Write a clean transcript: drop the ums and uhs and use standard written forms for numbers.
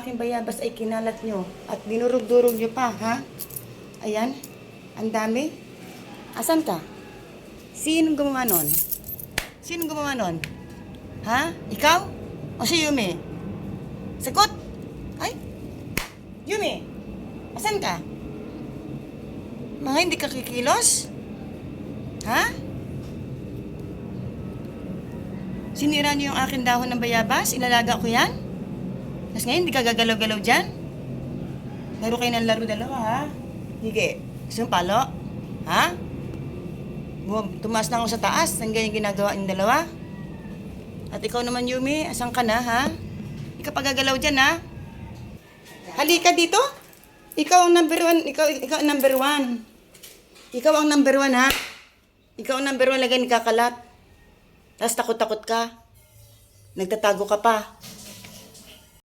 aking bayabas ay kinalat nyo. At dinurog-durog nyo pa, ha? Ayan. Ang dami. Asan ka? Sinong gumawa nun? Sinong gumawa nun? Ha? Ikaw? O si Yumi? Sagot! Ay! Yumi! Asan ka? Mga hindi ka kikilos? Ha? Sinira niyo yung aking dahon ng bayabas? Ilalaga ko yan? Tapos ngayon, hindi ka gagalaw-galaw dyan? Laro kayo ng laro dalawa, ha? Sige. Gusto mong palo? Ha? Tumaas na ako sa taas. Ang ganyan ginagawa yung dalawa. At ikaw naman, Yumi, asan ka na, ha? Hindi ka pa gagalaw dyan, ha? Halika dito. Ikaw ang number one. Ikaw ang number one. Ikaw ang number one, ha? Ikaw ang number one, lagay ni kakalat. Tapos takot-takot ka. Nagtatago ka pa.